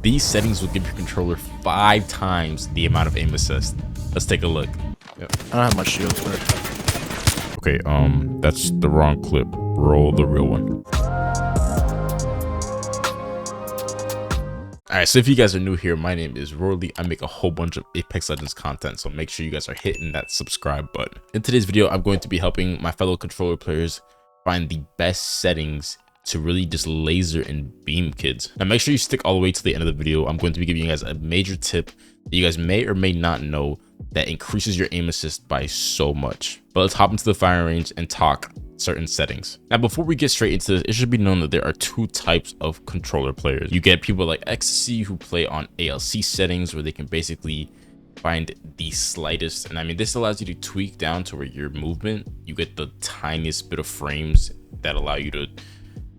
These settings will give your controller 5 times the amount of aim assist. Let's take a look. Yep. I don't have much shield for it. Okay, that's the wrong clip. Roll the real one. Alright, so if you guys are new here, my name is Rory. I make a whole bunch of Apex Legends content, so make sure you guys are hitting that subscribe button. In today's video, I'm going to be helping my fellow controller players find the best settings to really just laser and beam kids. Now make sure you stick all the way to the end of the video. I'm going to be giving you guys a major tip that you guys may or may not know that increases your aim assist by so much. But let's hop into the firing range and talk certain settings. Now before we get straight into this, it should be known that there are 2 types of controller players. You get people like Ecstasy who play on ALC settings where they can basically find the slightest, and I mean this allows you to tweak down to where your movement, you get the tiniest bit of frames that allow you to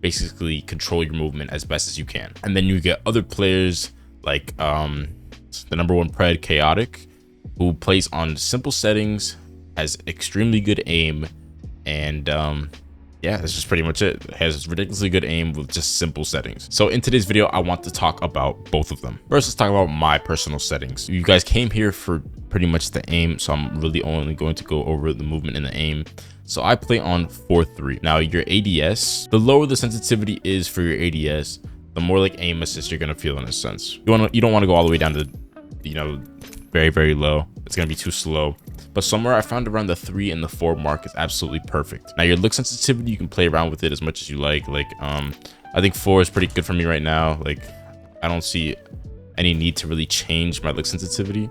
basically control your movement as best as you can. And then you get other players like the #1 pred Chaotic, who plays on simple settings, has extremely good aim, and yeah, that's just pretty much it. It has ridiculously good aim with just simple settings. So in today's video, I want to talk about both of them. First, let's talk about my personal settings. You guys came here for pretty much the aim, so I'm really only going to go over the movement and the aim. So I play on 4-3. Now your ADS, the lower the sensitivity is for your ADS, the more like aim assist you're gonna feel in a sense. You don't want to go all the way down to, you know, very, very low. It's gonna be too slow. But somewhere I found around the 3 and the 4 mark is absolutely perfect. Now your look sensitivity, you can play around with it as much as you like. I think 4 is pretty good for me right now. Like, I don't see any need to really change my look sensitivity.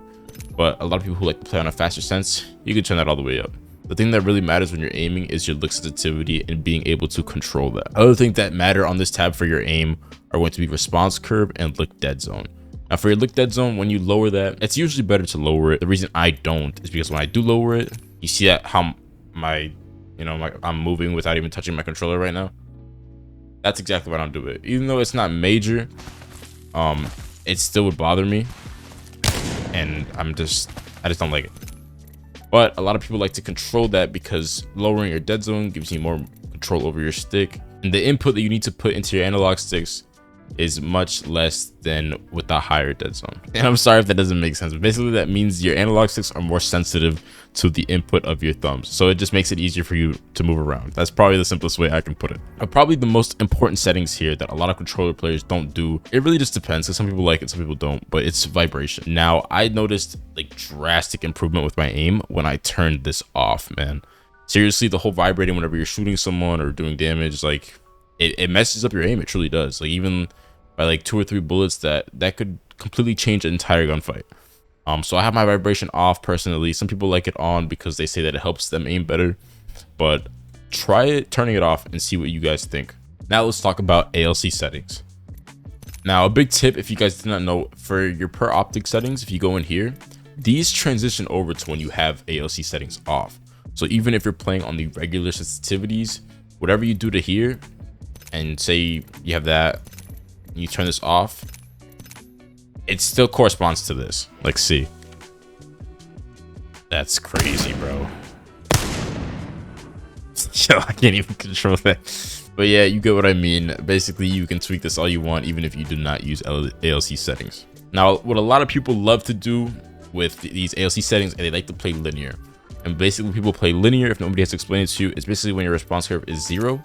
But a lot of people who like to play on a faster sense, you can turn that all the way up. The thing that really matters when you're aiming is your look sensitivity and being able to control that. Other things that matter on this tab for your aim are going to be response curve and look dead zone. Now for your look dead zone, when you lower that, it's usually better to lower it. The reason I don't is because when I do lower it, you see that how I'm moving without even touching my controller right now. That's exactly why I don't do it. Even though it's not major, it still would bother me, and I just don't like it. But a lot of people like to control that because lowering your dead zone gives you more control over your stick, and the input that you need to put into your analog sticks is much less than with the higher dead zone. And I'm sorry if that doesn't make sense, but basically that means your analog sticks are more sensitive to the input of your thumbs, so it just makes it easier for you to move around. That's probably the simplest way I can put it. Probably the most important settings here that a lot of controller players don't do, it really just depends, because some people like it, some people don't, but it's vibration. Now I noticed like drastic improvement with my aim when I turned this off, man. Seriously, the whole vibrating whenever you're shooting someone or doing damage, like it messes up your aim. It truly does. Like even by like 2 or 3 bullets, that could completely change an entire gunfight. So I have my vibration off personally. Some people like it on because they say that it helps them aim better, but try it turning it off and see what you guys think. Now let's talk about ALC settings. Now a big tip, if you guys did not know, for your per optic settings, if you go in here, these transition over to when you have ALC settings off. So even if you're playing on the regular sensitivities, whatever you do to here, and say you have that, you turn this off, it still corresponds to this. Like, see, that's crazy, bro. Yo, I can't even control that. But yeah, you get what I mean. Basically, you can tweak this all you want, even if you do not use ALC settings. Now, what a lot of people love to do with these ALC settings, and they like to play linear. And basically, when people play linear, if nobody has to explain it to you, it's basically when your response curve is 0,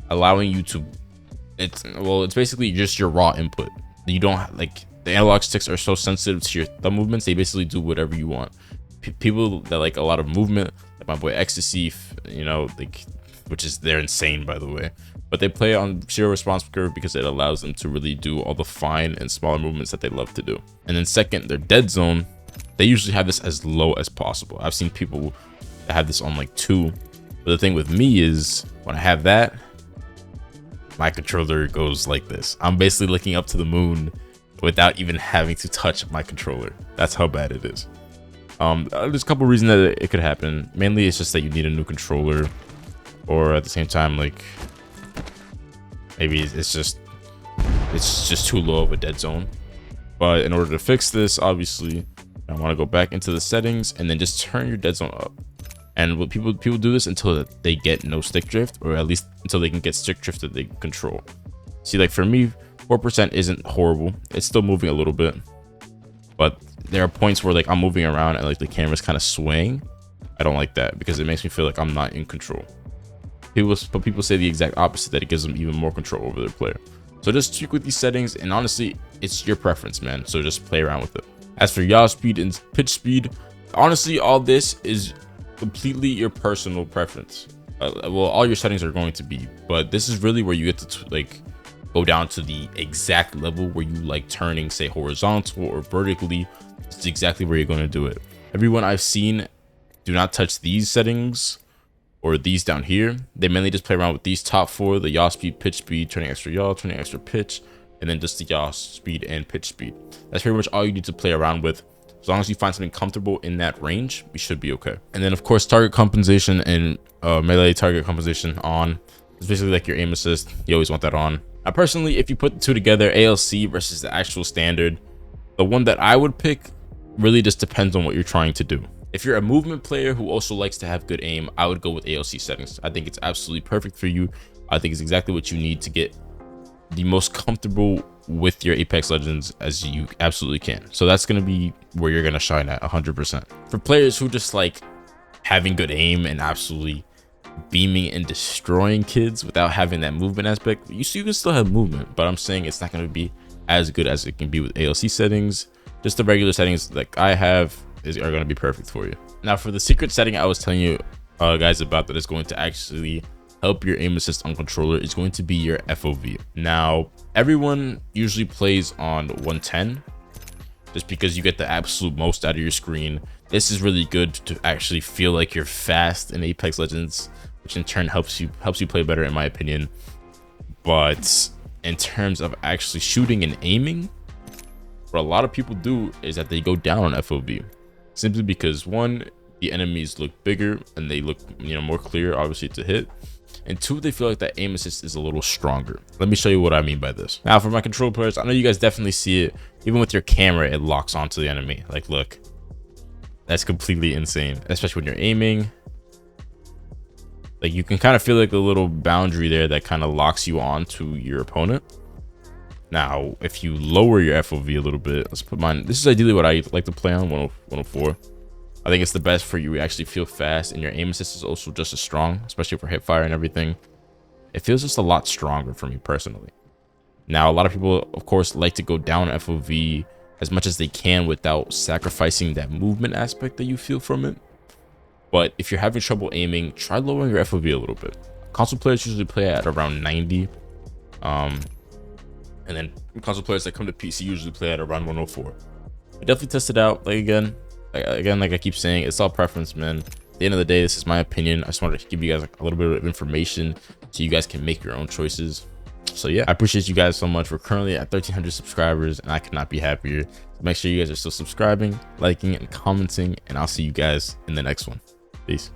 allowing you to, it's basically just your raw input. You don't like, the analog sticks are so sensitive to your thumb movements, they basically do whatever you want. People that like a lot of movement, like my boy Ecstasy, you know, like, they're insane, by the way, but they play on 0 response curve because it allows them to really do all the fine and smaller movements that they love to do. And then second, their dead zone, they usually have this as low as possible. I've seen people that have this on like 2, but the thing with me is when I have that, my controller goes like this. I'm basically looking up to the moon without even having to touch my controller. That's how bad it is. There's a couple reasons that it could happen. Mainly it's just that you need a new controller, or at the same time, like maybe it's just too low of a dead zone. But in order to fix this, obviously I want to go back into the settings and then just turn your dead zone up. And what people do this until they get no stick drift, or at least until they can get stick drift that they can control. See, like for me, 4% isn't horrible. It's still moving a little bit, but there are points where like I'm moving around and like the camera's kind of swaying. I don't like that because it makes me feel like I'm not in control. People say the exact opposite, that it gives them even more control over their player. So just tweak with these settings, and honestly, it's your preference, man. So just play around with it. As for yaw speed and pitch speed, honestly, all this is completely your personal preference. Well, all your settings are going to be, but this is really where you get to like go down to the exact level where you like turning, say, horizontal or vertically. It's exactly where you're going to do it. Everyone I've seen do not touch these settings or these down here. They mainly just play around with these top 4: the yaw speed, pitch speed, turning extra yaw, turning extra pitch, and then just the yaw speed and pitch speed. That's pretty much all you need to play around with. As long as you find something comfortable in that range, we should be okay. And then of course, target compensation and melee target compensation on. It's basically like your aim assist. You always want that on. Now personally, if you put the two together, ALC versus the actual standard, the one that I would pick really just depends on what you're trying to do. If you're a movement player who also likes to have good aim, I would go with ALC settings. I think it's absolutely perfect for you. I think it's exactly what you need to get the most comfortable with your Apex Legends as you absolutely can. So that's going to be where you're going to shine at 100%. For players who just like having good aim and absolutely beaming and destroying kids without having that movement aspect, you can still have movement, but I'm saying it's not going to be as good as it can be with ALC settings. Just the regular settings like I have are going to be perfect for you. Now for the secret setting I was telling you guys about that is going to actually help your aim assist on controller is going to be your FOV. Now everyone usually plays on 110 just because you get the absolute most out of your screen. This is really good to actually feel like you're fast in Apex Legends, which in turn helps you play better, in my opinion. But in terms of actually shooting and aiming, what a lot of people do is that they go down on FOV, simply because one, the enemies look bigger and they look, more clear, obviously, to hit, and two, they feel like that aim assist is a little stronger. Let me show you what I mean by this. Now for my control players, I know you guys definitely see it. Even with your camera, it locks onto the enemy. Like, look, that's completely insane, especially when you're aiming. Like, you can kind of feel like a little boundary there that kind of locks you onto your opponent. Now if you lower your FOV a little bit, let's put mine, this is ideally what I like to play on 104. I think it's the best for you. You actually feel fast, and your aim assist is also just as strong, especially for hip fire and everything. It feels just a lot stronger for me personally. Now a lot of people of course like to go down FOV as much as they can without sacrificing that movement aspect that you feel from it. But if you're having trouble aiming, try lowering your FOV a little bit. Console players usually play at around 90, and then console players that come to PC usually play at around 104. I definitely test it out. Like I keep saying, it's all preference, man. At the end of the day, this is my opinion. I just wanted to give you guys like a little bit of information so you guys can make your own choices. So yeah, I appreciate you guys so much. We're currently at 1,300 subscribers, and I could not be happier. So make sure you guys are still subscribing, liking, and commenting, and I'll see you guys in the next one. Peace.